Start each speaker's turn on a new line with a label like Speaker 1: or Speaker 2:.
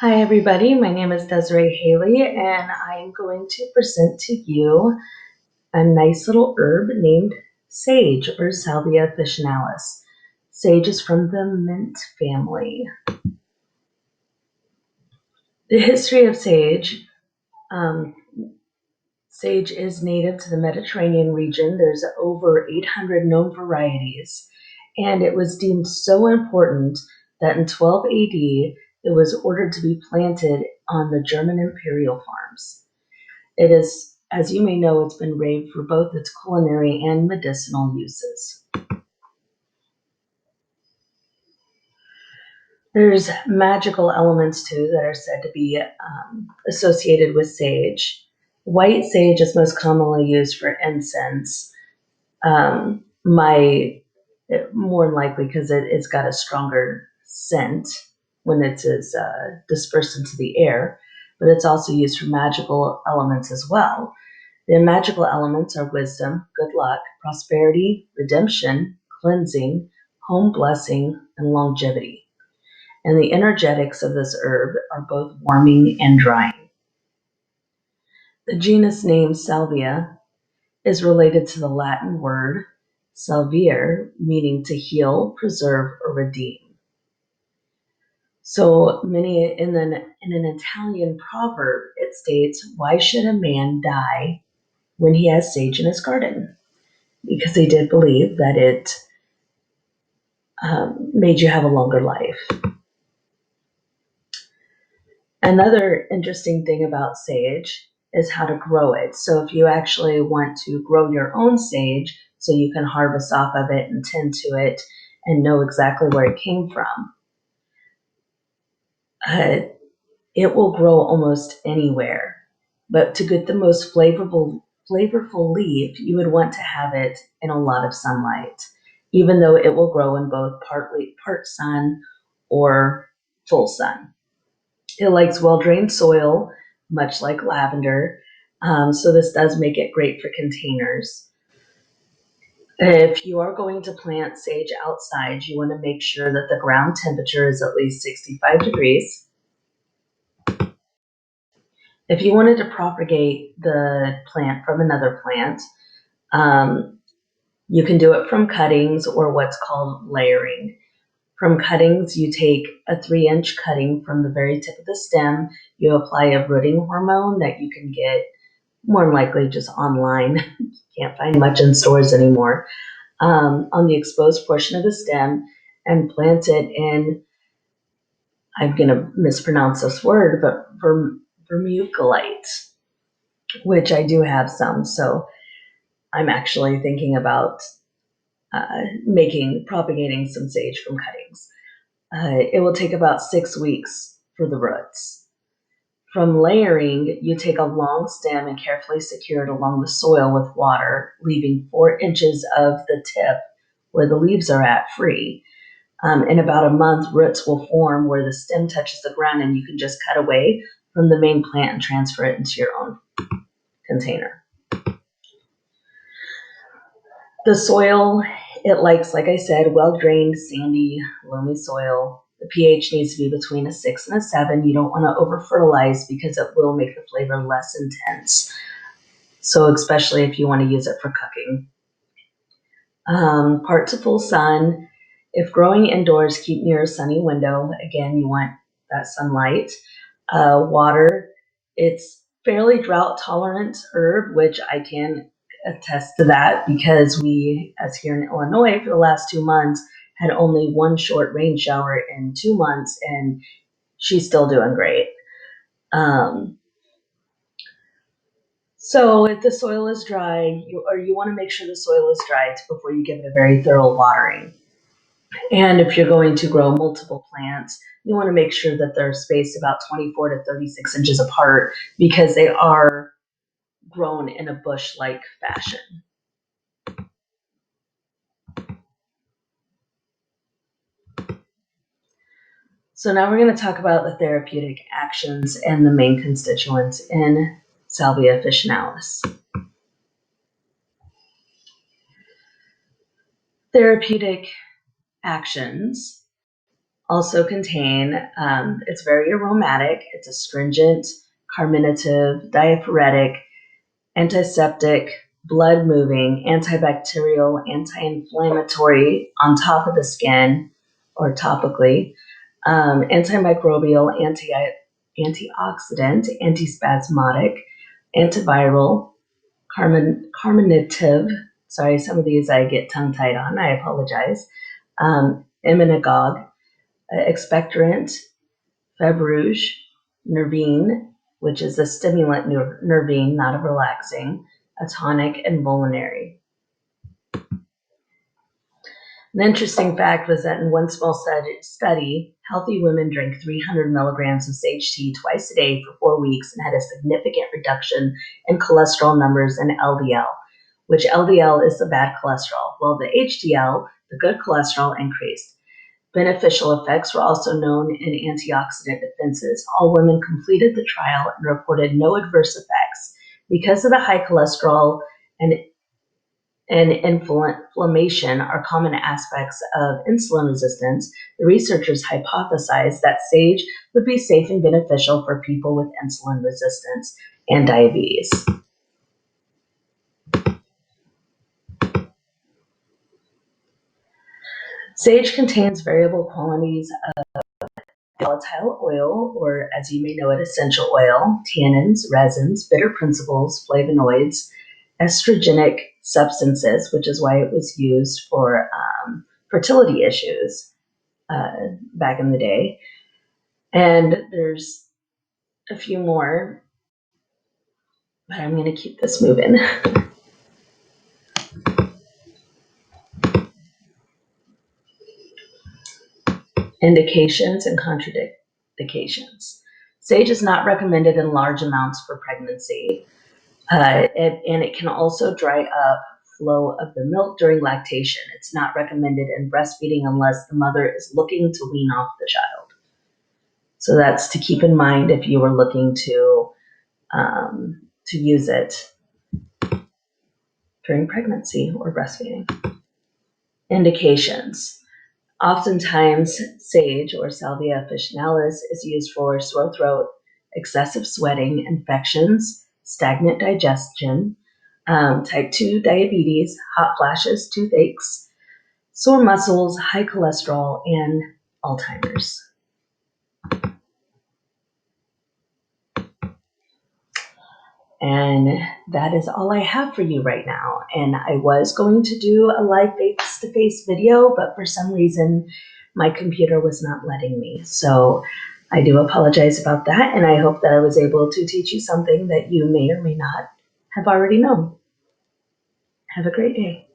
Speaker 1: Hi everybody, my name is Desiree Haley and I'm going to present to you a nice little herb named sage or Salvia Officinalis. Sage is from the mint family. The history of um, sage is native to the Mediterranean region. There's over 800 known varieties and it was deemed so important that in 12 AD it was ordered to be planted on the German imperial farms. It is, as you may know, it's been raved for both its culinary and medicinal uses. There's magical elements too that are said to be associated with sage. White sage is most commonly used for incense. My More than likely because it's got a stronger scent when it is dispersed into the air, but it's also used for magical elements as well. The magical elements are wisdom, good luck, prosperity, redemption, cleansing, home blessing, and longevity. And the energetics of this herb are both warming and drying. The genus name Salvia is related to the Latin word salvare, meaning to heal, preserve, or redeem. So many in an Italian proverb, it states, "Why should a man die when he has sage in his garden?" Because they did believe that it made you have a longer life. Another interesting thing about sage is how to grow it. So if you actually want to grow your own sage so you can harvest off of it and tend to it and know exactly where it came from, uh, it will grow almost anywhere. But to get the most flavorful leaf, you would want to have it in a lot of sunlight, even though it will grow in both part sun or full sun. It likes well-drained soil, much like lavender. So this does make it great for containers. If you are going to plant sage outside, you want to make sure that the ground temperature is at least 65 degrees. If you wanted to propagate the plant from another plant, um, you can do it from cuttings or what's called layering. From cuttings, you take a 3-inch cutting from the very tip of the stem. You apply a rooting hormone that you can get more than likely just online. Can't find much in stores anymore. On the exposed portion of the stem and plant it in, I'm going to mispronounce this word, but vermuculite, which I do have some. So I'm actually thinking about propagating some sage from cuttings. It will take about 6 weeks for the roots. From layering, you take a long stem and carefully secure it along the soil with water, leaving 4 inches of the tip where the leaves are at free. In about a month, roots will form where the stem touches the ground, and you can just cut away from the main plant and transfer it into your own container. The soil, it likes, like I said, well-drained, sandy, loamy soil. The pH needs to be between a 6 and a 7. You don't want to over-fertilize because it will make the flavor less intense. So especially if you want to use it for cooking. Part to full sun. If growing indoors, keep near a sunny window. Again, you want that sunlight. Water. It's fairly drought tolerant herb, which I can attest to that because we, as here in Illinois, for the last 2 months, had only one short rain shower in 2 months, and she's still doing great. So if the soil is dry, you want to make sure the soil is dry before you give it a very thorough watering. And if you're going to grow multiple plants, you want to make sure that they're spaced about 24 to 36 inches apart because they are grown in a bush-like fashion. So now we're going to talk about the therapeutic actions and the main constituents in Salvia officinalis. Therapeutic actions also contain, it's very aromatic, it's astringent, carminative, diaphoretic, antiseptic, blood moving, antibacterial, anti-inflammatory on top of the skin or topically, antimicrobial, antioxidant, antispasmodic, antiviral, carminative. Sorry, some of these I get tongue-tied on. I apologize. Immunagogue, expectorant, februge, nervine, which is a stimulant nervine, not a relaxing, a tonic, and vulnerary. An interesting fact was that in one small study, healthy women drank 300 milligrams of sage tea twice a day for 4 weeks and had a significant reduction in cholesterol numbers and LDL, which LDL is the bad cholesterol, while the HDL, the good cholesterol, increased. Beneficial effects were also known in antioxidant defenses. All women completed the trial and reported no adverse effects. Because of the high cholesterol and inflammation are common aspects of insulin resistance, the researchers hypothesized that sage would be safe and beneficial for people with insulin resistance and diabetes. Sage contains variable quantities of volatile oil, or as you may know it, essential oil, tannins, resins, bitter principles, flavonoids, estrogenic substances, which is why it was used for fertility issues back in the day. And there's a few more, but I'm going to keep this moving. Indications and contraindications. Sage is not recommended in large amounts for pregnancy, and it can also dry up flow of the milk during lactation. It's not recommended in breastfeeding unless the mother is looking to wean off the child. So that's to keep in mind if you were looking to use it during pregnancy or breastfeeding. Indications. Oftentimes, sage or Salvia Officinalis is used for sore throat, excessive sweating, infections, stagnant digestion, type 2 diabetes, hot flashes, toothaches, sore muscles, high cholesterol, and Alzheimer's. And that is all I have for you right now. And I was going to do a live face-to-face video, but for some reason, my computer was not letting me. So I do apologize about that. And I hope that I was able to teach you something that you may or may not have already known. Have a great day.